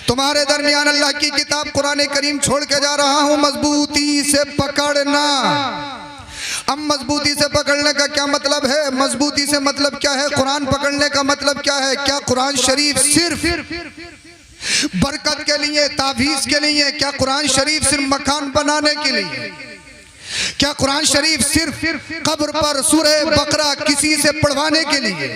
तुम्हारे दरमियान अल्लाह की किताब कुरान करीम छोड़ के जा रहा हूं, मजबूती से पकड़ना। अब मजबूती से पकड़ने का क्या मतलब है? मजबूती से मतलब क्या है? कुरान पकड़ने का मतलब क्या है? क्या कुरान शरीफ सिर्फ बरकत के लिए, तावीज़ के लिए? क्या कुरान शरीफ सिर्फ मकान बनाने के लिए? क्या कुरान शरीफ सिर्फ कब्र पर सूरह बकरा किसी से पढ़वाने के लिए?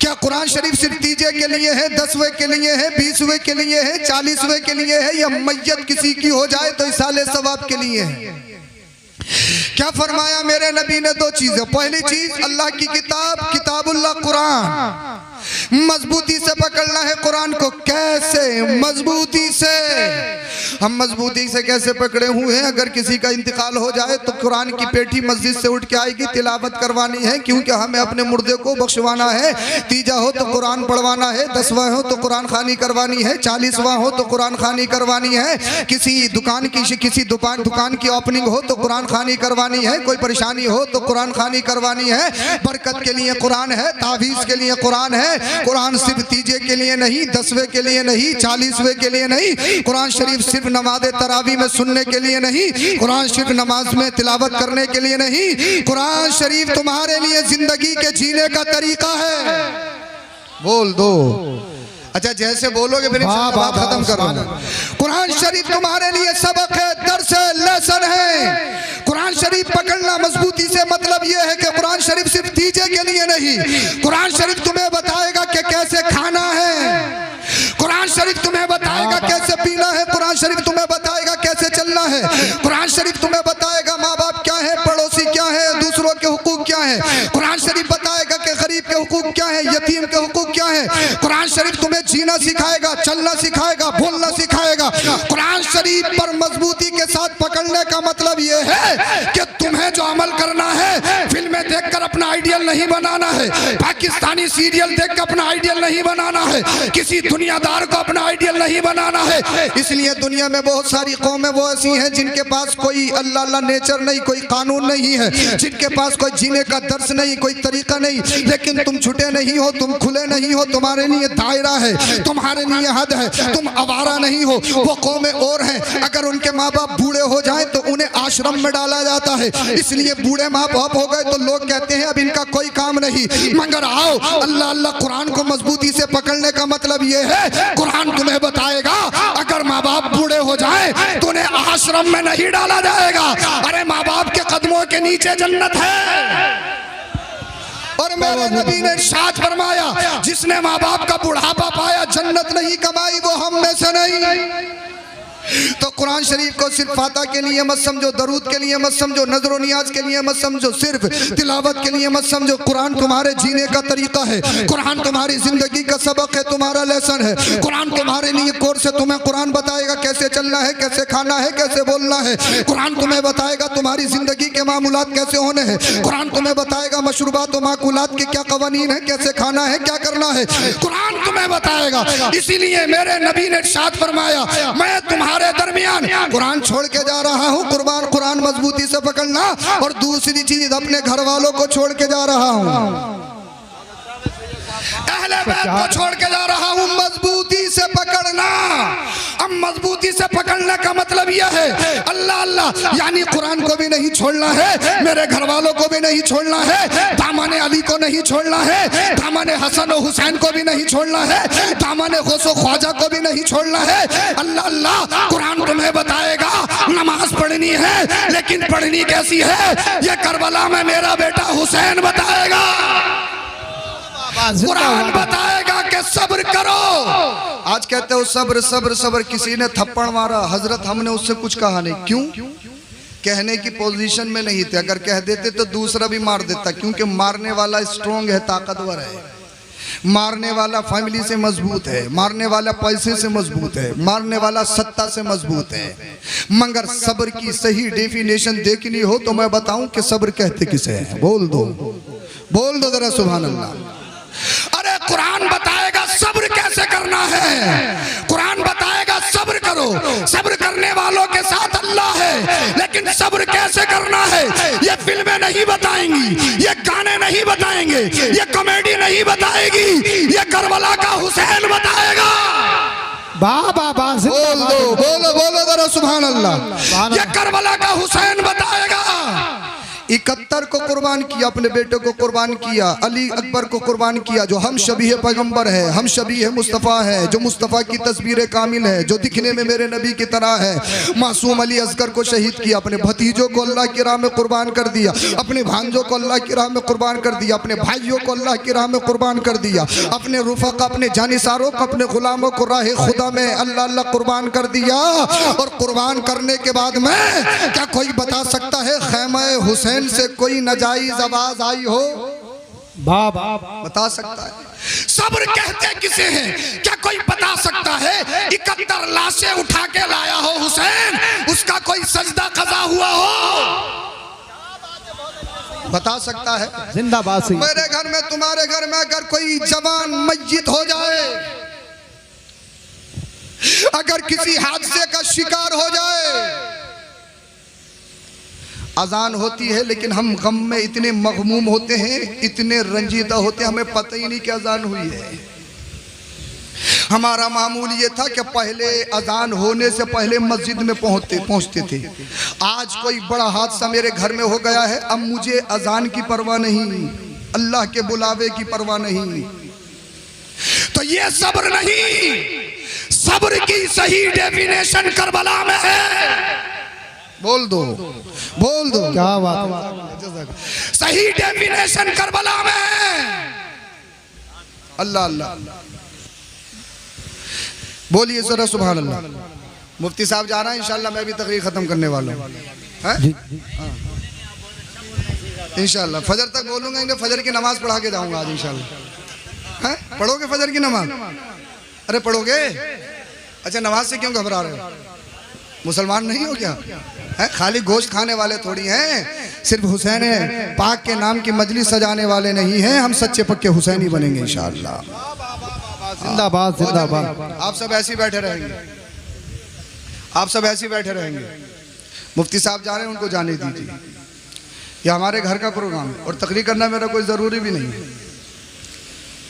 क्या कुरान शरीफ सिर्फ तीजे के लिए है, 10वें के लिए है, 20वें के लिए है, 40वें के लिए है, या मैयत किसी की हो जाए तो इसाले सवाब के लिए है? क्या फरमाया मेरे नबी ने? दो चीजें। पहली चीज अल्लाह की किताब, किताबुल्लाह कुरान, मजबूती से पकड़ना है कुरान को। कैसे? मजबूती से। हम मजबूती से कैसे पकड़े हुए हैं? अगर किसी का इंतकाल हो जाए तो कुरान की पेटी मस्जिद से उठ के आएगी, तिलावत करवानी है, क्योंकि हमें अपने मुर्दे को बख्शवाना है। तीजा हो तो कुरान पढ़वाना है, 10वां हो तो कुरान खानी करवानी है, 40वां हो तो कुरान खानी करवानी है। किसी दुकान की ओपनिंग हो तो कुरान खानी करवानी है। कोई परेशानी हो तो कुरान खानी करवानी है। बरकत के लिए कुरान है, तावीज़ के लिए कुरान है। कुरान सिर्फ तीजे के लिए नहीं, 10वें के लिए नहीं, 40वें के लिए नहीं। कुरान शरीफ सिर्फ नमाज तरावी में सुनने के लिए नहीं, कुरान शरीफ नमाज में तिलावत करने के लिए नहीं। कुरान शरीफ तुम्हारे लिए जिंदगी के जीने का तरीका है। बोल दो। अच्छा, जैसे बोलोगे फिर बात खत्म करो। कुरान शरीफ तुम्हारे लिए सबक है, दर्स है, लेसन है। कुरान शरीफ पकड़ना मजबूती से मतलब यह है कि कुरान शरीफ सिर्फ तीजे के लिए नहीं, कुरान शरीफ तुम्हें बताएगा कि कैसे खाना है, कुरान शरीफ तुम्हें बताएगा कैसे पीना है, कुरान शरीफ तुम्हें बताएगा कैसे चलना है, कुरान शरीफ तुम्हें बताएगा माँ बाप क्या है, पड़ोसी क्या है, दूसरों के हुकूक क्या है, कुरान शरीफ बताएगा कि गरीब के हुकूक क्या है, यतीम के हुकूक क्या है। कुरान शरीफ तुम्हें जीना सिखाएगा, चलना सिखाएगा, बोलना सिखाएगा। कुरान शरीफ पर मजबूती के साथ पकड़ने का मतलब यह है कि तुम्हें जो अमल करना है, फिल्में देखकर अपना आइडियल नहीं बनाना है, पाकिस्तानी सीरियल देखकर अपना आइडियल नहीं बनाना है, किसी दुनियादार को अपना आइडियल नहीं बनाना है। इसलिए दुनिया में बहुत सारी कौमें वो ऐसी हैं जिनके पास कोई अल्लाह नेचर नहीं, कोई कानून नहीं है, जिनके पास कोई जीने का दर्स नहीं, कोई तरीका नहीं। लेकिन तुम छुटे नहीं हो, तुम खुले नहीं हो, तुम्हारे लिए दायरा है, तुम्हारे लिए हद है, तुम आवारा नहीं हो। वो कौमें और हैं, अगर उनके माँ बाप बूढ़े हो जाएं तो उन्हें आश्रम में डाला जाता है। इसलिए बूढ़े माँ बाप हो गए तो लोग कहते हैं अब इनका कोई काम नहीं। मगर आओ, अल्लाह अल्लाह कुरान को मजबूती से पकड़ने का मतलब ये है, कुरान तुम्हें बताएगा अगर माँ बाप बूढ़े हो जाए तो उन्हें आश्रम में नहीं डाला जाएगा। अरे माँ बाप के कदमों के नीचे जन्नत है। और मेरे नबी ने इरशाद फरमाया, जिसने माँ बाप का बुढ़ापा पाया, जन्नत नहीं कमाई, वो हम में से नहीं। तो कुरान शरीफ को सिर्फ फाता के लिए मत समझो, दरूद के लिए मत समझो, नजर नियाज के लिए मत समझो, सिर्फ तिलावत के लिए मत समझो। कुरान तुम्हारे जीने का तरीका है, कुरान तुम्हारी जिंदगी का सबक है, तुम्हारा लेसन है। कुरान तुम्हारे लिए कोर्स है, तुम्हें कुरान बताएगा कैसे चलना है, कैसे खाना है, कैसे बोलना है। कुरान तुम्हें बताएगा तुम्हारी जिंदगी के मामूलात कैसे होने हैं। कुरान तुम्हें बताएगा मशरूबात और माकुलात के क्या कवानीन है, कैसे खाना है, क्या करना है। कुरान तुम्हें बताएगा। इसीलिए मेरे नबी ने इरशाद फरमाया, मैं तुम्हारे दरमियान कुरान छोड़ के जा रहा हूँ। कुरान मजबूती से पकड़ना। और दूसरी चीज, अपने घर वालों को छोड़ के जा रहा हूँ, अहले बैत को छोड़ के जा रहा हूँ, मजबूती से पकड़ना। अब मजबूती से पकड़ने का मतलब यह है, अल्लाह अल्लाह यानी कुरान को भी नहीं छोड़ना है, मेरे घर वालों को भी नहीं छोड़ना है, दामन अली को नहीं छोड़ना है, दामन हसन और हुसैन को भी नहीं छोड़ना है, दामन गौसो ख्वाजा को भी नहीं छोड़ना है। अल्लाह अल्लाह कुरान तुम्हें बताएगा नमाज पढ़नी है, लेकिन पढ़नी कैसी है ये करबला में मेरा बेटा हुसैन बताएगा। कुरान बताएगा कि सब्र करो। आज कहते हो सब्र सब्र सब्र, किसी ने थप्पड़ मारा, हजरत हमने उससे कुछ कहा नहीं। क्यों? कहने की पोजीशन में नहीं थे। अगर कह देते तो दूसरा भी मार देता, क्योंकि मारने वाला स्ट्रॉन्ग है, ताकतवर है, मारने वाला फैमिली से मजबूत है, मारने वाला पैसे से मजबूत है, मारने वाला सत्ता से मजबूत है। मगर सब्र की सही डेफिनेशन देखनी हो तो मैं बताऊं कि सब्र कहते किसे है। बोल दो जरा सुभान अल्लाह। अरे कुरान बताएगा सब्र कैसे करना है, कुरान बताएगा सब्र करो, सब्र करने वालों के साथ अल्लाह है। लेकिन सब्र कैसे करना है ये फिल्में नहीं बताएंगी, ये गाने नहीं बताएंगे, ये कॉमेडी नहीं बताएगी, ये करबला का हुसैन बताएगा। बोल दो, बोलो बोलो जरा सुभान अल्लाह। ये करबला का हुसैन बताएगा। 71 को कुर्बान किया, अपने बेटे को कुर्बान किया, अली अकबर को कुर्बान किया, जो हम शबीह पैगंबर है, हम शबीह मुस्तफ़ा है, जो मुस्तफ़ा की तस्वीर कामिल है, जो दिखने में मेरे नबी की तरह है। मासूम अली असगर को शहीद किया, अपने भतीजों को अल्लाह की राह में कुर्बान कर दिया, अपने भांजों को अल्लाह की राह में कुर्बान कर दिया, अपने भाइयों को अल्लाह की राह में कुर्बान कर दिया, अपने रुफ़क़ा, अपने जानिसारों को, अपने गुलामों को राह खुदा में अल्लाह अल्लाह कुर्बान कर दिया। और कुर्बान करने के बाद में क्या कोई बता सकता है खैमा हुसैन से कोई नाजायज आवाज आई हो? बता सकता है? सब्र कहते किसे हैं? क्या कोई बता सकता है? 71 लाशें उठा के लाया हो हुसैन, उसका कोई सजदा कज़ा हुआ हो? बता सकता है? जिंदाबाद। मेरे घर में, तुम्हारे घर में अगर कोई जवान मय्यत हो जाए, अगर किसी हादसे का शिकार हो जाए, अजान होती है लेकिन हम गम में इतने मगमूम होते हैं, इतने रंजीदा होते हैं, हमें पता ही नहीं कि अजान हुई है। हमारा मामूल ये था कि पहले अजान होने से पहले मस्जिद में पहुंचते थे। आज कोई बड़ा हादसा मेरे घर में हो गया है, अब मुझे अजान की परवाह नहीं, अल्लाह के बुलावे की परवाह नहीं। तो ये सब्र नहीं, सब्र की सही डेफिनेशन करबला में है। बोल दो, बोल दो, क्या बात। सही डेफिनेशन करबला में। अल्लाह अल्लाह बोलिए जरा सुभान अल्लाह। मुफ्ती साहब जा रहा है, इंशाल्लाह मैं भी तकरीर खत्म करने वाला हूँ। इंशाल्लाह फजर तक बोलूंगा, इन्हें फजर की नमाज पढ़ा के जाऊंगा आज इंशाल्लाह। पढ़ोगे फजर की नमाज? अरे पढ़ोगे? अच्छा, नमाज से क्यों घबरा रहे हो? मुसलमान नहीं हो क्या? है खाली गोश्त खाने वाले थोड़ी हैं, सिर्फ हुसैन पाक के नाम की मजलिस सजाने वाले नहीं हैं। हम सच्चे पक्के हुसैनी बनेंगे इंशाअल्लाह। जिंदाबाद जिंदाबाद। आप सब ऐसे बैठे रहेंगे, आप सब ऐसे बैठे रहेंगे। मुफ्ती साहब जा रहे हैं, उनको जाने दीजिए। ये हमारे घर का प्रोग्राम है और तकरीर करना मेरा कोई ज़रूरी भी नहीं है।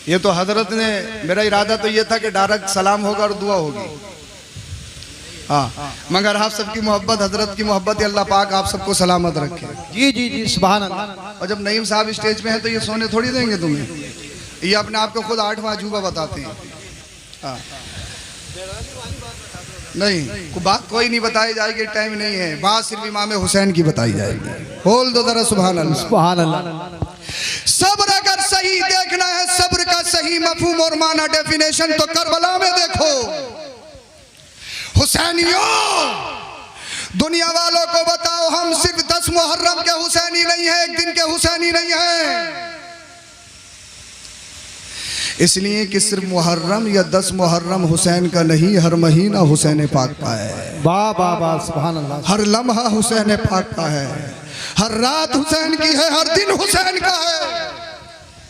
ये तो हजरत ने, मेरा इरादा तो ये था कि डायरेक्ट सलाम होगा और दुआ होगी। हाँ, मगर आप सबकी मोहब्बत, हजरत की मोहब्बत, अल्लाह पाक आप सबको सलामत रखे। जी जी जी सुभान अल्लाह। और जब नईम साहब स्टेज पे हैं तो ये सोने थोड़ी देंगे तुम्हें, ये अपने आप को खुद 8वां अजूबा बताते हैं। हाँ नहीं, बात कोई नहीं बताई जाएगी, टाइम नहीं है, बात सिर्फ इमाम हुसैन की बताई जाएगी। बोल दो जरा सुभान अल्लाह। सुभान अल्लाह। सब्र अगर सही देखना है, सब्र का सही मफहूम और माना डेफिनेशन, तो करबला में देखो। हुसैनियों, दुनिया वालों को बताओ, हम सिर्फ 10 मुहर्रम के हुसैनी नहीं है, एक दिन के हुसैनी नहीं है। इसलिए कि सिर्फ मुहर्रम या 10 मुहर्रम हुसैन का नहीं, हर महीना हुसैन पाक का है। वाह वाह वाह सुभान अल्लाह। हर लम्हा हुसैन पाक का है, हर रात हुसैन की है, हर दिन हुसैन का है।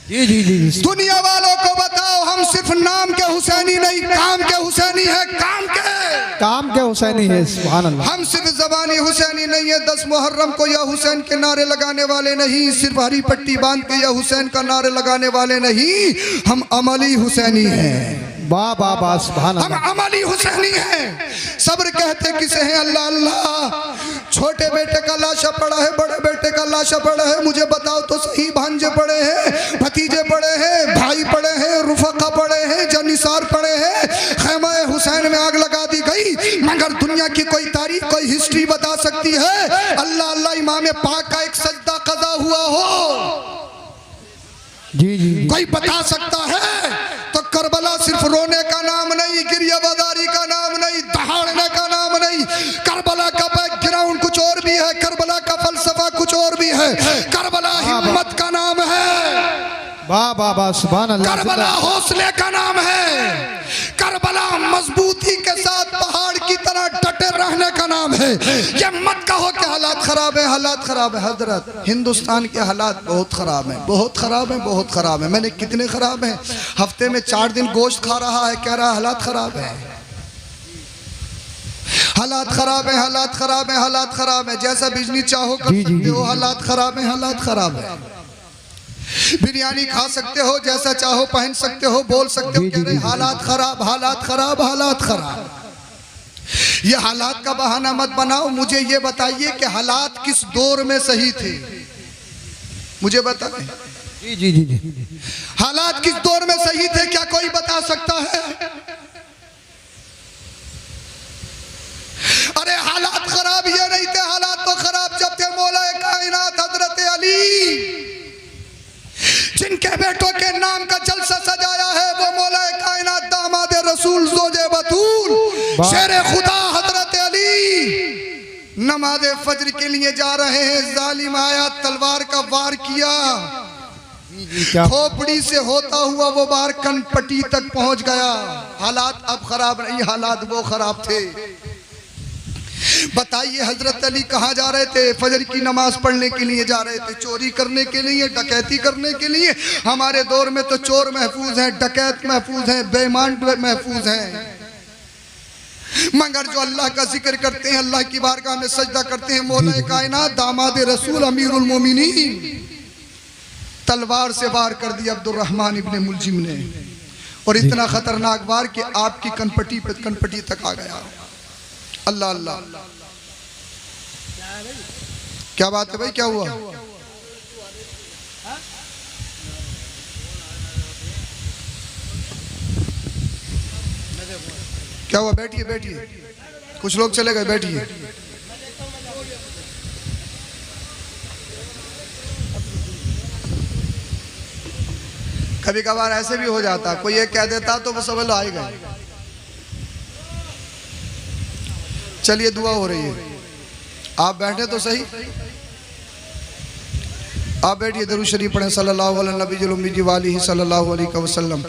जी जी जी। दुनिया वालों को बताओ, हम सिर्फ नाम के हुसैनी नहीं, काम के हुसैनी है, काम के हुसैनी है। सुभान अल्लाह। हम सिर्फ ज़बानी हुसैनी नहीं है, 10 मुहर्रम को या हुसैन के नारे लगाने वाले नहीं, सिर्फ हरी पट्टी बांध के या हुसैन का नारे लगाने वाले नहीं, हम अमली हुसैनी हैं। वाह वाह वाह सुभान अल्लाह। हम अमली हुसैनी हैं। सब्र कहते किसे हैं? अल्लाह अल्लाह। छोटे बेटे का लाशा पड़ा है, बड़े बेटे का लाशा पड़ा है, मुझे बताओ तो सही, भांजे पड़े हैं, भतीजे पड़े हैं, भाई पड़े हैं, रुफका पड़े हैं, जनिसार पड़े हैं। खैमा हुसैन में आग लगा दी गई, मगर दुनिया की कोई तारीख, कोई हिस्ट्री बता सकती है अल्लाह अल्लाह इमाम पाक का एक सजदा कज़ा हुआ हो? जी जी। कोई बता सकता है? तो करबला सिर्फ रोने का नाम नहीं, गिरियाबादारी का नाम नहीं, दहाड़ने का नाम नहीं। करबला का बैकग्राउंड कुछ और भी है, करबला का फलसफा कुछ और भी है। करबला हिम्मत का नाम है। वाह वाह वाह सुभान अल्लाह। करबला हौसले का नाम है। करबला मजबूती के साथ पहाड़ की तरह डटे रहने का नाम है। ये मत कहो कि हालात खराब है, हालात खराब है। हजरत, हिंदुस्तान के हालात बहुत खराब हैं, बहुत खराब हैं, बहुत खराब है। मैंने कितने खराब हैं? हफ्ते में 4 दिन गोश्त खा रहा है, कह रहा है हालात खराब है, हालात खराब है, हालात खराब है, हालात खराब है। जैसा बिजली चाहो कर सकते हो, हालात खराब है, हालात खराब है। बिरयानी खा सकते हो, जैसा चाहो पहन सकते हो, बोल सकते हो, कह रहे हालात खराब, हालात खराब, हालात खराब। ये हालात का बहाना मत बनाओ। मुझे ये बताइए कि हालात किस दौर में सही थे, मुझे बताएं। जी जी जी जी। हालात किस दौर में सही थे, क्या कोई बता सकता है? अरे हालात खराब ये नहीं थे, हालात तो खराब जब थे मौला कायनात हजरत अली, जिनके बेटों के नाम का जलसा सजाया है, वो मौला कायनात दामाद रसूल ज़ोजे बतूल शेर खुदा हजरत अली नमाज फजर के लिए जा रहे हैं। जालिम आया, तलवार का वार किया, खोपड़ी से होता हुआ वो बार कनपट्टी तक पहुंच गया। हालात अब खराब नहीं, हालात वो खराब थे। बताइए हजरत अली कहाँ जा रहे थे? फजर की नमाज पढ़ने के लिए जा रहे थे, चोरी करने के लिए, डकैती करने के लिए। हमारे दौर में तो चोर महफूज हैं, डकैत महफूज हैं, बेईमान महफूज हैं, मगर जो अल्लाह का जिक्र करते हैं, अल्लाह की बारगाह में सजदा करते हैं, मौला कायनात दामाद रसूल अमीरुल मोमिनीन तलवार से वार कर दिया अब्दुर्रहमान इब्ने मुलजिम ने, और इतना खतरनाक वार कि आपकी कनपट्टी पे कनपट्टी तक आ गया। अल्लाह अल्लाह, क्या बात है भाई, क्या हुआ? क्या हुआ? बैठिए बैठिए, कुछ लोग चले गए, बैठिए। कभी कभार ऐसे भी हो जाता, कोई एक कह देता तो वो समझ लो आए गए। चलिए दुआ हो रही है, आप बैठे तो सही, आप बैठिए। दरूद शरीफ पढ़ें सल्लल्लाहु अलैहि नबीजुल उम्मी वालिही सल्लल्लाहु अलैहि वसल्लम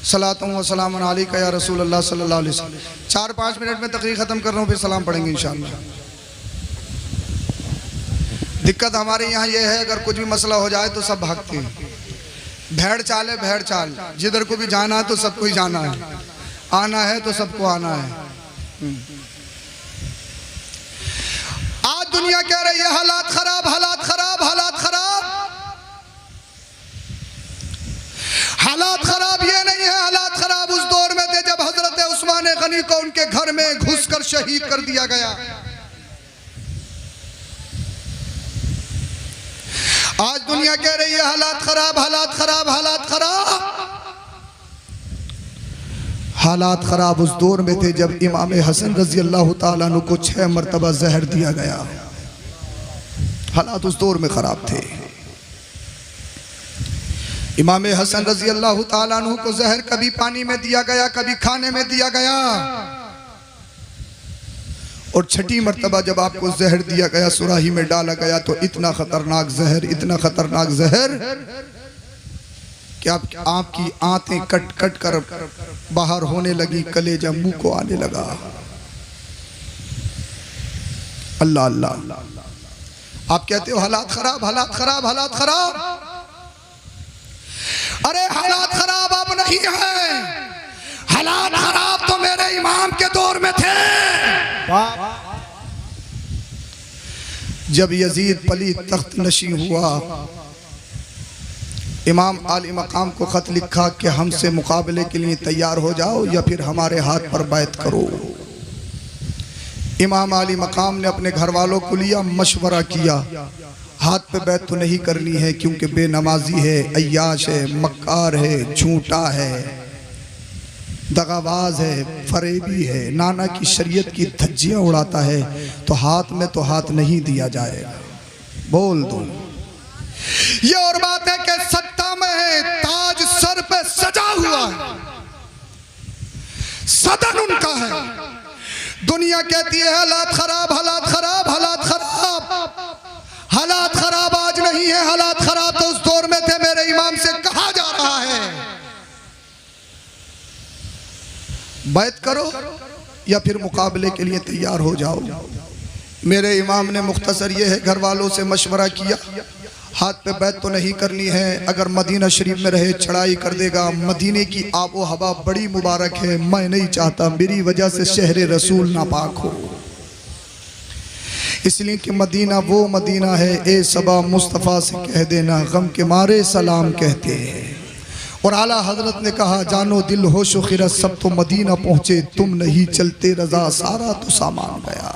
सलातुम व सलामुन अलैका या रसूल अल्लाह सल्लल्लाहु अलैहि वसल्लम। 4-5 मिनट में तकरीर ख़त्म कर रहा हूँ, फिर सलाम पढ़ेंगे इंशाअल्लाह। दिक्कत हमारे यहाँ ये है, अगर कुछ भी मसला हो जाए तो सब भागते हैं। भेड़ चाल है, भेड़ चाल, जिधर को भी जाना है तो सबको ही जाना है, आना है तो सबको आना है। आज दुनिया कह रही है हालात खराब, हालात खराब, हालात खराब। हालात खराब ये नहीं है, हालात खराब उस दौर में थे जब हजरत उस्मान गनी को उनके घर में घुसकर शहीद कर दिया गया। आज दुनिया कह रही है हालात खराब, हालात खराब, हालात खराब। हालात खराब उस दौर में थे जब इमाम हसन रजी अल्लाह ताला अन्हु को 6 मरतबा जहर दिया गया। हालात उस दौर में खराब थे। इमाम हसन रजी अल्लाह ताला अन्हु को जहर कभी पानी में दिया गया, कभी खाने में दिया गया, और 6ठी मरतबा जब आपको जहर दिया गया, सुराही में डाला गया, तो इतना खतरनाक जहर, इतना खतरनाक जहर कि आपकी आंतें कट कट कर बाहर होने लगी, कलेजा मुंह को आने लगा। अल्लाह अल्लाह। आप कहते हो हालात खराब, हालात खराब, हालात खराब। अरे हालात खराब अब नहीं है, हालात खराब तो मेरे इमाम के दौर में थे। जब यजीद पली तख्त नशी हुआ, इमाम आली मकाम को खत लिखा कि हमसे मुकाबले के लिए तैयार हो जाओ या फिर हमारे हाथ पर बैत करो। इमाम आली मकाम ने अपने घर वालों को लिया, मशवरा किया, हाथ पे बैत तो नहीं करनी है क्योंकि बेनमाजी है, अय्याश है, मक्कार है, झूठा है, दगाबाज है, फरेबी है, नाना की शरीयत की धज्जियां उड़ाता है, तो हाथ में तो हाथ नहीं दिया जाएगा। बोल दो। ये और बात है कि सत्ता में है, ताज सर पे सजा हुआ है, सदन उनका है। दुनिया कहती है हालात खराब, हालात खराब, हालात खराब। हालात खराब आज नहीं है, हालात खराब तो उस दौर में थे। मेरे इमाम से कहा जा रहा है बैत करो या फिर मुकाबले के लिए तैयार हो जाओ। मेरे इमाम ने मुख्तसर ये है, घर वालों से मशवरा किया, हाथ पे बैत तो नहीं करनी है, अगर मदीना शरीफ में रहे चढ़ाई कर देगा। मदीने की आबो हवा बड़ी मुबारक है, मैं नहीं चाहता मेरी वजह से शहर रसूल नापाक हो। इसलिए कि मदीना वो मदीना है, ए सबा मुस्तफ़ा से कह देना गम के मारे सलाम कहते हैं। और आला हजरत ने कहा जानो दिल होशो खिरत सब तो मदीना पहुंचे, तुम नहीं चलते रजा सारा तो सामान गया।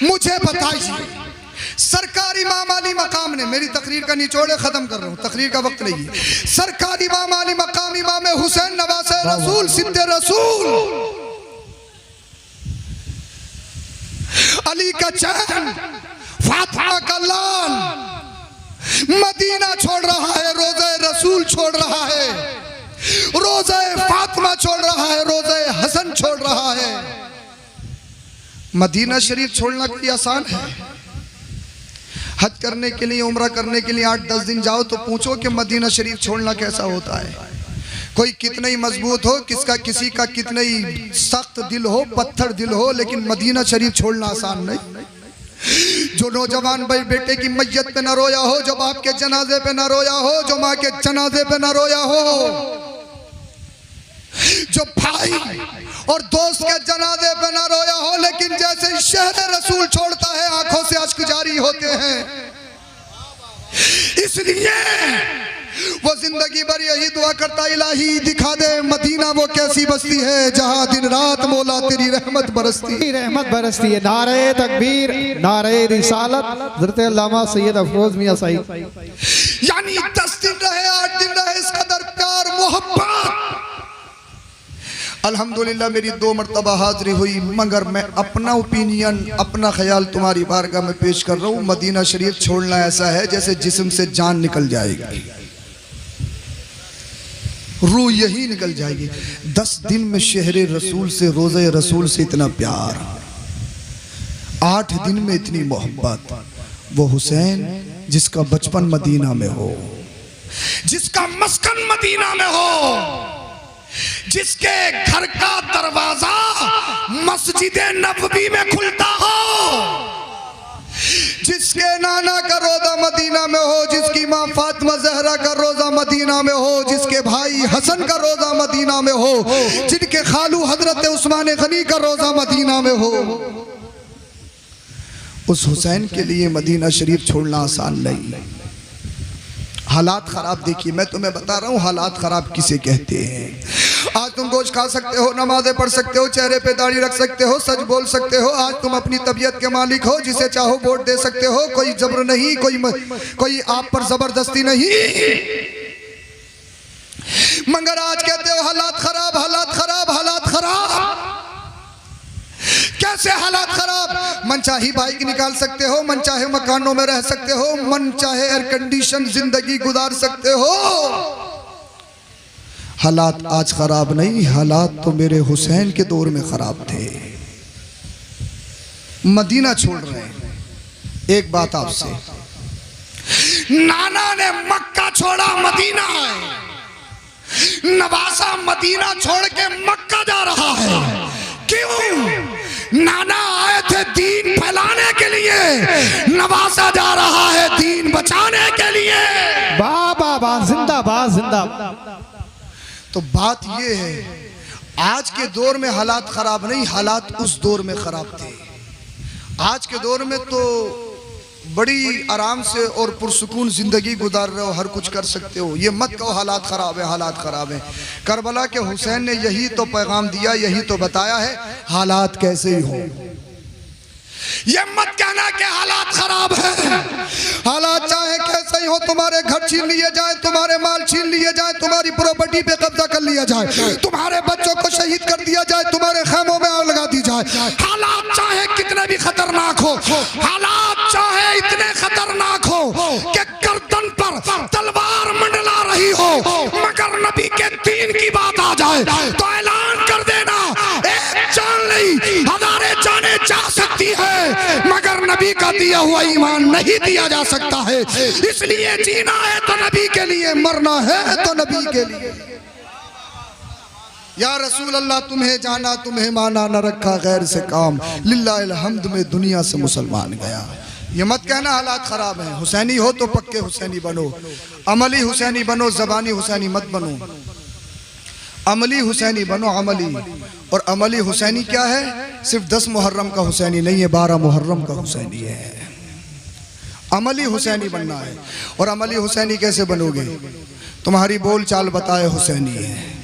मुझे बताइए सरकार इमाम अली मकाम ने, मेरी तकरीर का निचोड़ खत्म कर रहा हूँ, तकरीर का वक्त नहीं है। सरकार इमाम अली मकाम इमाम हुसैन नवासे रसूल सिद्दे रसूल अली का चैन फातिमा का लाल मदीना छोड़ रहा है, रोज़े रसूल छोड़ रहा है, रोज़े फातिमा छोड़ रहा है, रोज़े हसन छोड़ रहा है। मदीना शरीफ छोड़ना कोई आसान है? हज करने के लिए उम्रा करने के लिए 8-10 दिन जाओ तो पूछो कि मदीना शरीफ छोड़ना कैसा होता है। कोई कितना ही मजबूत हो, किसी का कितना ही सख्त दिल हो, पत्थर दिल हो, लेकिन मदीना शरीफ छोड़ना आसान नहीं। जो नौजवान भाई बेटे की मैयत पे न रोया हो, जो बाप के जनाजे पे न रोया हो, जो माँ के जनाजे पे न रोया हो, जो भाई और दोस्त के जनाजे पे न रोया हो, लेकिन जैसे शहर रसूल छोड़ता है आंखों से अश्क जारी होते हैं। इसलिए वो जिंदगी भर यही दुआ करता इलाही दिखा दे मदीना वो कैसी बस्ती है जहां दिन रात मौला तेरी रहमत बरसती है। नारे तकबीर, नारे रिसालत, हज़रत अल्लामा सैयद अफरोज मियां साहिब। यानी 10 दिन रहे 8 दिन रहे, इस कदर प्यार मोहब्बत। अल्हम्दुलिल्लाह मेरी 2 मरतबा हाजिरी हुई, मगर मैं अपना ओपिनियन, अपना ख्याल तुम्हारी बारगाह में पेश कर रहा हूँ। मदीना शरीफ छोड़ना ऐसा है जैसे जिस्म से जान निकल जाएगी, रूह यही निकल जाएगी। 10 दिन में शहरे रसूल से, रोज़े रसूल से इतना प्यार, 8 दिन में इतनी मोहब्बत। वो हुसैन जिसका बचपन मदीना में हो, जिसका मस्कन मदीना में हो, जिसके घर का दरवाजा मस्जिद नबवी में खुलता हो, जिसके नाना का रोजा मदीना में हो, जिसकी माँ फातिमा ज़हरा का रोजा मदीना में हो, जिसके भाई हसन का रोजा मदीना में हो, जिनके खालू हजरत उस्मान गनी का रोजा मदीना में हो, उस हुसैन के लिए मदीना शरीफ छोड़ना आसान नहीं। हालात खराब देखिए, मैं तुम्हें बता रहा हूँ हालात खराब किसे कहते हैं। आज तुम गोश्त खा सकते हो, नमाजें पढ़ सकते हो, चेहरे पे दाढ़ी रख सकते हो, सच बोल सकते हो, आज तुम अपनी तबीयत के मालिक हो, जिसे चाहो वोट दे सकते हो, कोई जबर नहीं, कोई आप पर जबरदस्ती नहीं। मगर आज कहते हो हालात खराब, हालात खराब, हालात खराब। कैसे हालात खराब? मन चाहे बाइक निकाल सकते हो, मन चाहे मकानों में रह सकते हो, मन चाहे एयर कंडीशन जिंदगी गुजार सकते हो। हालात आज खराब नहीं, हालात तो मेरे हुसैन के दौर में खराब थे। मदीना छोड़ रहे हैं। एक बात आपसे, नाना ने मक्का छोड़ा, मदीना है। नवासा मदीना छोड़ के मक्का जा रहा है। क्यों? नाना आए थे दीन फैलाने के लिए, नवासा जा रहा है दीन बचाने के लिए। वाह जिंदाबाद जिंदाबाद। तो बात ये है, आज के दौर में हालात खराब नहीं, हालात उस दौर में खराब थे। आज के दौर में तो बड़ी आराम से और पुरसुकून जिंदगी गुजार रहे हो, हर कुछ कर सकते हो। ये मत कहो हालात खराब है, हालात खराब है। करबला के हुसैन ने यही तो पैगाम दिया, यही तो बताया है हालात कैसे ही हो। ये मत कहना कि हालात खराब है। हालात चाहे कैसे ही हो, तुम्हारे घर छीन लिए जाए, तुम्हारे माल छीन लिए जाए, तुम्हारी प्रॉपर्टी पे कब्जा कर लिया जाए, तुम्हारे बच्चों को शहीद कर दिया जाए, तुम्हारे खेमों में आग लगा दी जाए, हालात चाहे कितने भी खतरनाक हो, हालात चाहे इतने खतरनाक हो कि गर्दन पर तलवार मंडला रही हो, मगर नबी के दीन की बात आ जाए तो ऐलान कर देना, एक जान नहीं हजारे जाने जा सकती है, मगर नबी का दिया हुआ ईमान नहीं दिया जा सकता है। इसलिए जीना है तो नबी के लिए, मरना है तो नबी के लिए। या रसूल अल्लाह तुम्हें जाना तुम्हें माना, न रखा गैर से काम, लिल्लाहिल हम्द में दुनिया से मुसलमान गया। ये मत कहना हालात खराब हैं। हुसैनी हो तो पक्के हुसैनी बनो, अमली हुसैनी बनो, जबानी हुसैनी मत बनो। अमली हुसैनी बनो, अमली। और अमली हुसैनी क्या है? सिर्फ 10 मुहर्रम का हुसैनी नहीं है, 12 मुहर्रम का हुसैनी है। अमली हुसैनी बनना है। और अमली हुसैनी कैसे बनोगे? तुम्हारी बोल चाल बताए हुसैनी है।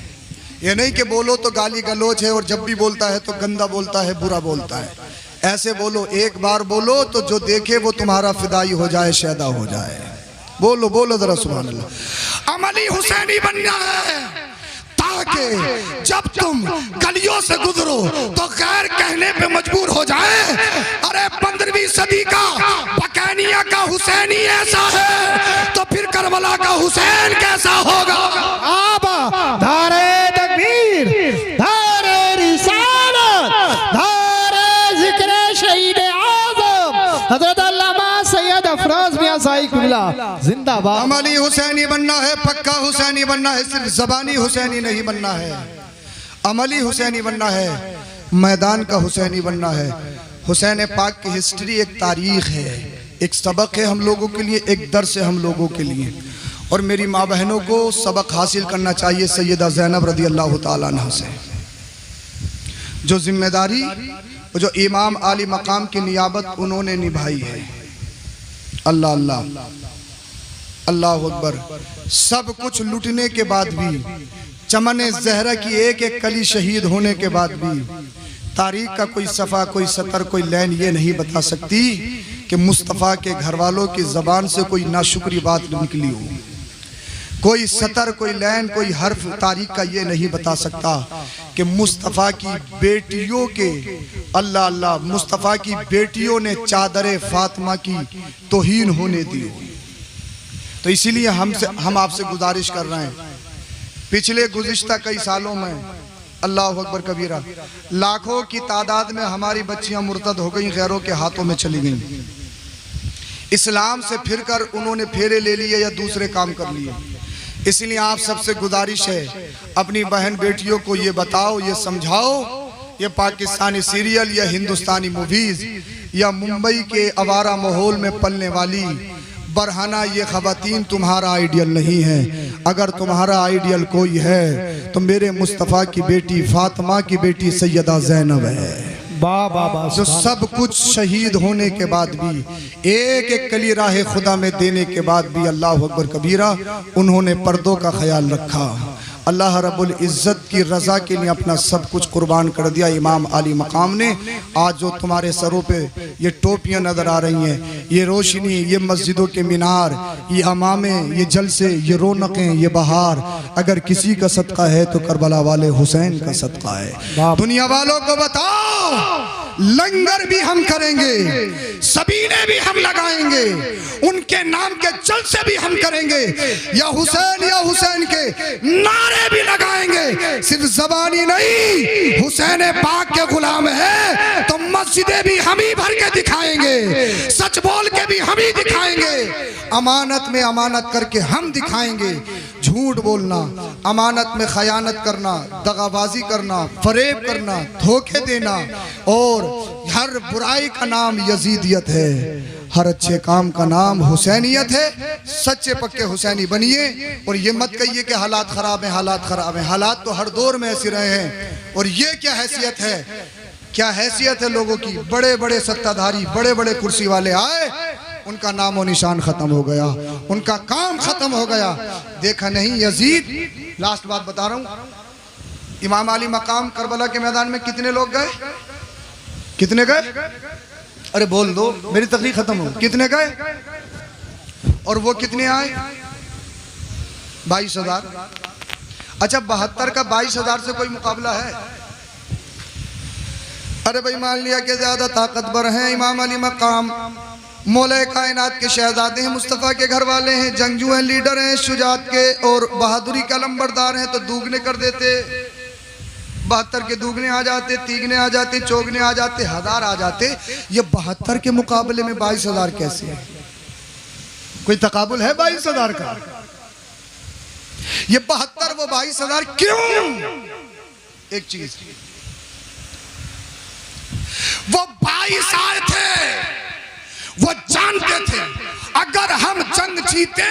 ये नहीं कि बोलो तो गाली गलोच है और जब भी बोलता है तो गंदा बोलता है, बुरा बोलता है। ऐसे बोलो, एक बार बोलो तो जो देखे वो तुम्हारा फिदाई हो जाए, शैदा हो जाए। बोलो बोलो जरा सुभान अल्लाह। अमली हुसैनी बनना है ताकि जब तुम गलियों से गुजरो तो गैर कहने पे मजबूर हो जाए, अरे 15वीं सदी का बकैनिया का हुसैनी ऐसा है तो फिर करबला का हुसैन कैसा होगा? आबा धारे तकबीर, धारे रिसालत, धारे जिक्र शहीद आज़म हज़रत अल्लामा सैयद अफरोज मियां साई कुल्ला जिंदाबाद। अमली हुसैनी बनना है, पक्का हुसैनी बनना है, सिर्फ ज़बानी हुसैनी नहीं बनना है। अमली हुसैनी बनना है, मैदान का हुसैनी बनना है। हुसैन पाक की हिस्ट्री एक तारीख है, एक सबक है हम लोगों के लिए, एक दर्स है हम लोगों के लिए। और मेरी माँ बहनों को सबक हासिल करना चाहिए सैयदा ज़ैनब रज़ी अल्लाह ताला अन्हा से। जो जिम्मेदारी, जो इमाम आली मकाम की नियाबत उन्होंने निभाई है। अल्लाह अल्लाह अल्लाह अकबर। सब कुछ लुटने के बाद भी, चमन ज़हरा की एक एक कली शहीद होने के बाद भी, तारीख का कोई सफ़ा, कोई सतर, कोई लाइन ये नहीं बता सकती कि मुस्तफ़ा के घर वालों की ज़बान से कोई नाशुक्री बात निकली हो। कोई सतर, कोई लाइन, कोई हर्फ तारीख का ये नहीं बता सकता कि मुस्तफ़ा की बेटियों के, अल्लाह अल्लाह, मुस्तफ़ा की बेटियों ने चादर फातिमा की तौहीन होने दी। तो इसीलिए हम आपसे गुजारिश कर रहे हैं, पिछले गुज़िश्ता कई सालों में अल्लाह अकबर कबीरा लाखों की तादाद में हमारी बच्चियां मुर्तद हो गई, गैरों के हाथों में चली गई। इस्लाम से फिरकर उन्होंने फेरे ले लिए या दूसरे काम कर लिए। इसलिए आप सबसे गुजारिश है, अपनी बहन बेटियों को ये बताओ, ये समझाओ, ये पाकिस्तानी सीरियल या हिंदुस्तानी मूवीज या मुंबई के आवारा माहौल में पलने वाली बरहाना ये ख़वातीन तुम्हारा आइडियल नहीं है। अगर तुम्हारा आइडियल कोई है तो मेरे मुस्तफ़ा की बेटी फातिमा की बेटी सैयदा ज़ैनब है। बाबा जो सब कुछ शहीद होने के बाद भी, एक एक कली राह खुदा में देने के बाद भी, अल्लाह अकबर कबीरा, उन्होंने पर्दों का ख्याल रखा। अल्लाह रब्बुल इज़्ज़त की रज़ा के लिए अपना सब कुछ कुर्बान कर दिया इमाम आली मकाम ने। आज जो तुम्हारे सरों पे ये टोपियाँ नज़र आ रही हैं, ये रोशनी, ये मस्जिदों के मीनार, ये अमामे, ये जलसे, ये रौनकें, ये बहार, अगर किसी का सदका है तो करबला वाले हुसैन का सदका है। दुनिया वालों को बताओ, लंगर भी हम करेंगे, सबीने भी हम लगाएंगे, उनके नाम के जलसे भी हम करेंगे, या हुसैन के नारे भी लगाएंगे। सिर्फ ज़बानी नहीं, हुसैन पाक के गुलाम है तो मस्जिदें भी हम ही भर के दिखाएंगे, सच बोल के भी हम ही दिखाएंगे, अमानत में अमानत करके हम दिखाएंगे। झूठ बोलना, अमानत में खयानत करना, दगाबाजी करना, फरेब करना, धोखे देना और हर बुराई का नाम यजीदियत है, हर अच्छे काम का नाम हुसैनियत है। सच्चे पक्के हुसैनी बनिए और ये मत कहिए कि हालात खराब हैं, हालात खराब हैं। हालात तो हर दौर में ऐसे रहे हैं। और ये क्या हैसियत है, क्या हैसियत है लोगों की, बड़े बड़े सत्ताधारी, बड़े बड़े कुर्सी वाले आए, उनका नामो निशान खत्म हो गया, उनका काम खत्म हो गया। देखा नहीं यजीद, लास्ट बात बता रहा हूं, इमाम अली मकाम करबला के मैदान में कितने लोग गए, कितने गए? अरे बोल दो, मेरी तकरीर खत्म हो। कितने गए और वो कितने आए? 22,000। अच्छा 72 का 22,000 से कोई मुकाबला है? अरे भाई मान लिया कि ज्यादा ताकतवर हैं इमाम अली मकाम, मौला कायनात के शहजादे हैं, मुस्तफ़ा के घर वाले हैं, जंगजू हैं, लीडर हैं, शुजात के और बहादुरी का लंबरदार हैं, तो दूगने कर देते। 72 के दूगने आ जाते, तीगने आ जाते, चौगने आ जाते, 1000 आ जाते। ये 72 के मुकाबले में 22,000 कैसे है? कोई तकाबुल है 22,000 का? ये 72 वो 22,000 क्यों? एक चीज, वो 22 आए थे, वो जानते थे अगर हम जंग जीते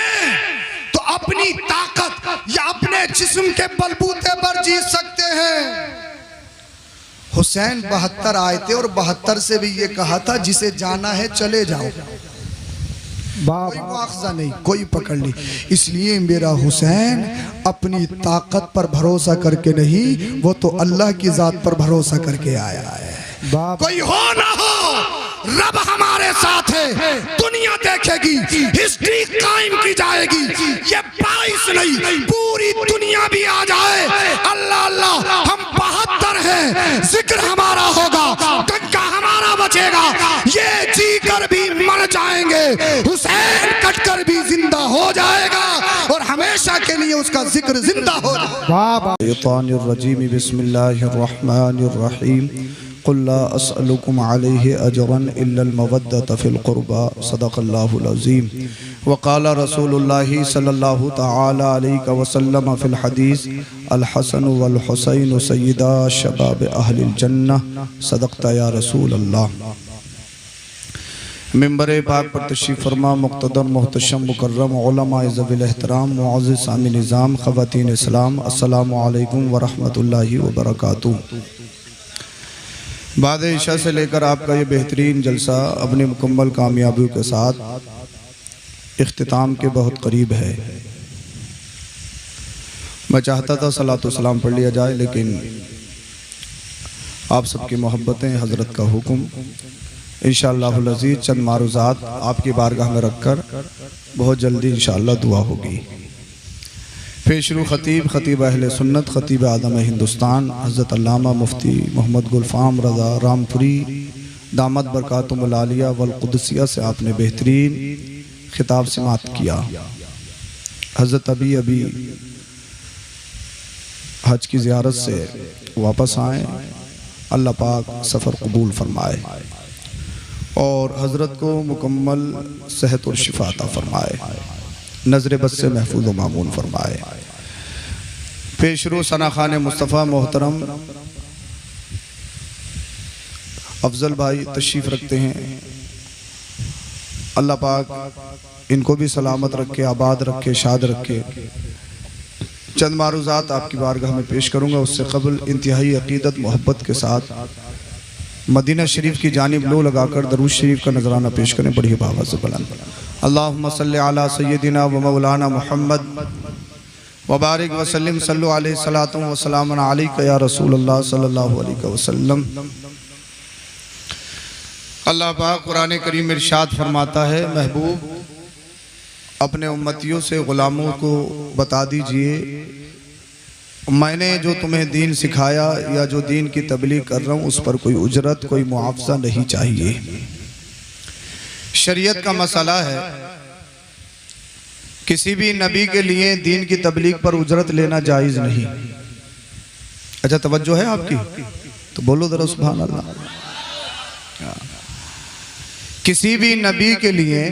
तो अपनी ताकत या अपने जिस्म के बलबूते पर जीत सकते हैं। हुसैन 72 आए थे और 72 से भी ये कहा था जिसे जाना है चले जाओ, कोई मुआखजा नहीं, कोई पकड़ नहीं। इसलिए मेरा हुसैन अपनी ताकत पर भरोसा करके नहीं, वो तो अल्लाह की जात पर भरोसा करके आया है। कोई हो ना हो, रब हमारे साथ है, दुनिया देखेगी, हिस्ट्री कायम की जाएगी। ये 22 नहीं, पूरी दुनिया भी आ जाए, अल्लाह अल्लाह, हम 72 हैं, जिक्र हमारा होगा, डंका हमारा बचेगा। ये जी कर भी मर जाएंगे, हुसैन कटकर भी जिंदा हो जाएगा और हमेशा के लिए उसका जिक्र जिंदा हो जाएगा। बिस्मिल्लाहिर्रहमानिर्रहीम। क़ुल ला अस्अलुकुम अलैहि अजरन इल्लल मवद्दत फ़िल क़ुरबा सदक़ल्लाहुल अज़ीम। व क़ाला रसूलुल्लाहि सल्लल्लाहु तआला अलैहि वसल्लम फ़िल हदीस अल हसन वल हुसैन सय्यदा शबाब अहलिल जन्नह सदक़ता या रसूल अल्लाह। मिंबर पाक पर तशरीफ़ फरमा मुक़्तदर मुहतशम मुकर्रम उलमाए ज़वील एहतराम मुअज़्ज़िज़ सामी निज़ाम ख़वातीन इस्लाम, अस्सलामु अलैकुम व रहमतुल्लाहि व बरकातुहू। बाद इशा से लेकर आपका ये बेहतरीन जलसा अपनी मुकम्मल कामयाबियों के साथ इख्तिताम के बहुत करीब है। मैं चाहता था सलातो सलाम पढ़ लिया जाए, लेकिन आप सबकी मोहब्बतें, हज़रत का हुक्म, इंशाअल्लाहुल अज़ीज़ चंद मारूज़ात आपकी बारगाह में रखकर बहुत जल्दी इंशाअल्लाह दुआ होगी। पेशरू ख़तीब ख़तीब अहले सुन्नत ख़तीब आदम हिंदुस्तान हज़रत अल्लामा मुफ्ती मोहम्मद गुलफ़ाम रज़ा रामपुरी दामद बरकातुहुल आलिया वल क़ुदसिया से आपने बेहतरीन खिताब समाअत किया। हज़रत अभी हज की ज़ियारत से वापस आए, अल्लाह पाक सफ़र कबूल फरमाए और हज़रत को मुकम्मल सेहत और शिफा अता फरमाए, नज़र बद से महफूज व मामून फरमाए। पेशरू सना खान मुस्तफ़ा मोहतरम अफजल भाई तशरीफ़ रखते हैं, अल्लाह पाक इनको भी सलामत रखे, आबाद रखे, शाद रखे। चंद मारूज़ात आपकी बारगाह में पेश करूँगा, उससे कबल इंतहाई अक़ीदत मोहब्बत के साथ मदीना शरीफ की जानिब लो लगाकर दरूद शरीफ का नजराना पेश करें बड़ी आवाज़ से बुलंद। अल्लाहुम्मा सल्लि अला सय्यदिना व मौलाना मुहम्मद व बारिक व सल्लिम सल्लु अलैहि सलातु व सलामुन अलैका या रसूलल्लाह सल्लल्लाहु अलैहि वसल्लम। अल्लाह पाक कुरान करीम में इरशाद फरमाता है, महबूब अपने उम्मतियों से ग़ुलामों को बता दीजिए, मैंने जो तुम्हें दीन सिखाया या जो दीन की तबलीग कर रहा हूँ उस पर कोई उजरत, कोई मुआवजा नहीं चाहिए। शरीयत का मसला है, किसी भी नबी के लिए दीन की तबलीग पर उजरत लेना जायज़ नहीं। अच्छा तवज्जो है आपकी, तो बोलो जरा सुभान अल्लाह। किसी भी नबी के लिए,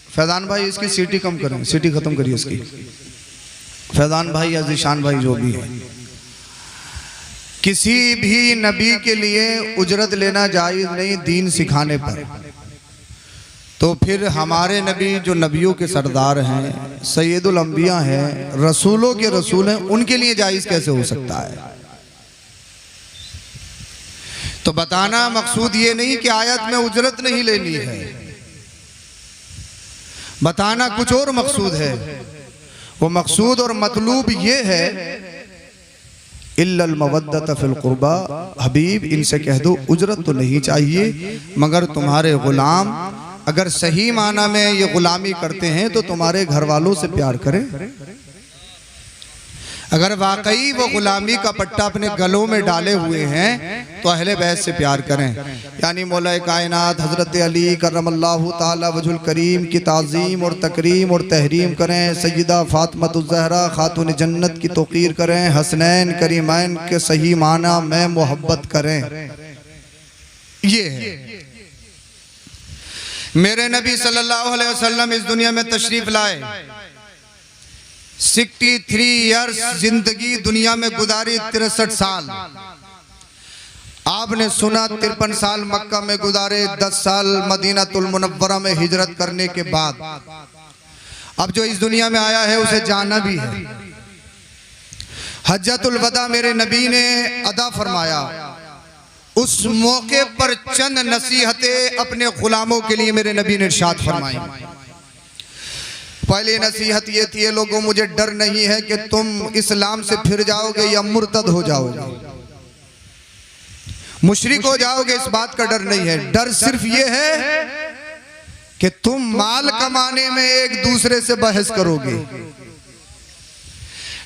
फैज़ान भाई इसकी सीटी कम करें, सीटी ख़त्म करिए इसकी, फैज़ान भाई या ज़ीशान भाई जो भी है, किसी भी नबी के लिए उजरत लेना जायज़ नहीं दीन सिखाने पर। तो फिर हमारे नबी जो नबियों के सरदार हैं, सैयदुल अंबिया हैं, रसूलों के रसूल हैं, उनके लिए जायज़ कैसे हो सकता है? तो बताना मकसूद ये नहीं कि आयत में उजरत नहीं लेनी है, बताना कुछ और मकसूद है। वो मकसूद और मतलूब ये है, इल्लल मवद्दत फ़िल क़ुरबा, हबीब इनसे कह दो उजरत तो नहीं चाहिए, मगर तुम्हारे ग़ुलाम अगर सही माना में ये ग़ुलामी करते हैं तो तुम्हारे घर वालों से प्यार करें। अगर वाकई वो ग़ुलामी का पट्टा अपने गलों में डाले हुए हैं तो अहले बैत से प्यार करें। यानी मौला कायनात हज़रत अली करमल्लाहु ताला वजहुल करीम की ताज़ीम और तकरीम और तहरीम करें, सय्यदा फ़ातिमातुज़ ज़हरा खातून जन्नत की तौक़ीर करें, हसनैन करीमैन के सही माना में मोहब्बत करें। ये है मेरे नबी सल्लल्लाहु अलैहि वसल्लम इस दुनिया में तशरीफ लाए, 63 ईयर्स जिंदगी दुनिया में गुजारी, 63 साल। आपने सुना 53 साल मक्का में गुजारे, 10 साल मदीनातुल मुनव्वरा में हिजरत करने के बाद अब जो इस दुनिया में आया है उसे जाना भी है। हज्जतुल वदा मेरे नबी ने अदा फरमाया। उस मौके पर चंद नसीहतें अपने गुलामों के लिए मेरे नबी ने इरशाद फरमाई। पहली नसीहत ये थी, लोगों मुझे डर नहीं है कि तुम इस्लाम से फिर जाओगे या मुर्तद हो जाओगे, मुशरिक हो जाओगे, इस बात का डर नहीं है। डर सिर्फ ये है कि तुम माल कमाने में एक दूसरे से बहस करोगे।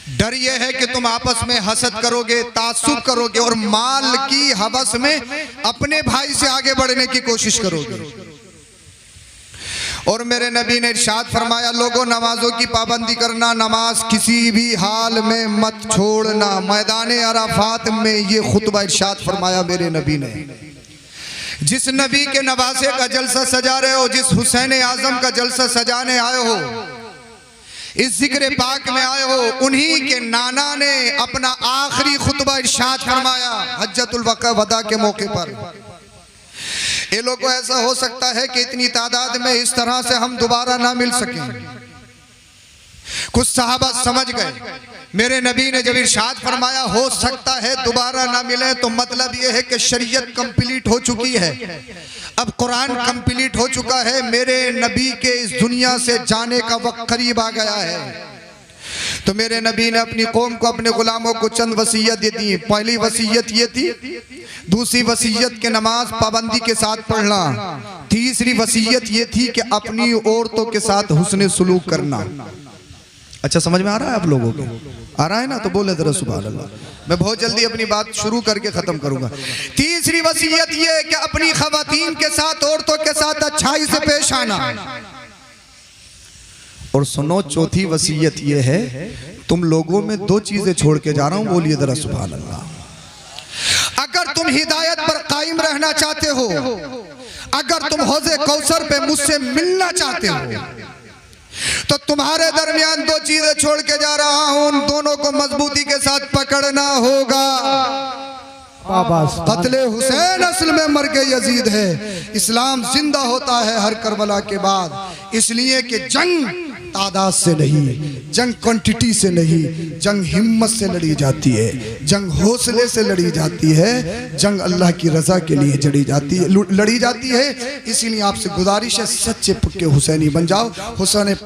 डर यह है कि तुम आपस में हसद करोगे, तासुब करोगे और माल की हवस में अपने भाई से आगे बढ़ने की कोशिश करोगे। और मेरे नबी ने इरशाद फरमाया, लोगों नमाजों की पाबंदी करना, नमाज किसी भी हाल में मत छोड़ना। मैदान अराफात में ये खुतबा इरशाद फरमाया मेरे नबी ने। जिस नबी के नवासे का जलसा सजा रहे हो, जिस हुसैन आजम का जलसा सजाने आए हो, इस जिक्र पाक में आए हो, उन्हीं के नाना ने अपना आखिरी खुतबा इरशाद फरमाया हज्जतुल वदा के मौके पर। ये लोग को ऐसा हो सकता है कि इतनी तादाद में इस तरह से हम दोबारा ना मिल सकें। कुछ सहाबा समझ गए, मेरे नबी ने जब इरशाद फरमाया हो सकता है दोबारा ना मिले, तो मतलब ये है कि शरीयत कंप्लीट हो चुकी है, अब कुरान कंप्लीट हो चुका है, मेरे नबी के इस दुनिया से जाने का वक्त करीब आ गया है। तो मेरे नबी ने अपनी कौम को, अपने गुलामों को चंद वसीयत दे दी। पहली वसीयत ये थी, दूसरी वसीयत के नमाज पाबंदी के साथ पढ़ना, तीसरी वसीयत ये थी कि अपनी औरतों के साथ हुस्न सुलूक करना। अच्छा समझ में आ रहा है आप लोगों को? आ रहा है ना? तो बोले जरा सुभान अल्लाह। मैं बहुत जल्दी अपनी बात शुरू करके खत्म करूंगा। तीसरी वसीयत ये कि अपनी खवातीन के साथ, औरतों के साथ अच्छाई से पेश आना। और सुनो, चौथी वसीयत ये है, तुम लोगों में दो चीजें छोड़ के जा रहा हूं, बोलिए जरा सुभान अल्लाह। अगर तुम हिदायत पर कायम रहना चाहते हो, अगर तुम हौज़े कौसर पे मुझसे मिलना चाहते हो, तो तुम्हारे दरमियान दो चीजें छोड़ के जा रहा हूं, उन दोनों को मजबूती के साथ पकड़ना होगा। कत्ले हुसैन असल में मर्ग यजीद है, इस्लाम जिंदा होता है हर करबला के बाद, इसलिए कि जंग तादाद से नहीं, जंग क्वांटिटी से नहीं, जंग हिम्मत से लड़ी जाती है, जंग हौसले से लड़ी जाती है, जंग अल्लाह की रजा के लिए लड़ी जाती है। इसीलिए आपसे गुजारिश है, सच्चे पक्के हुसैनी बन जाओ। हुसैन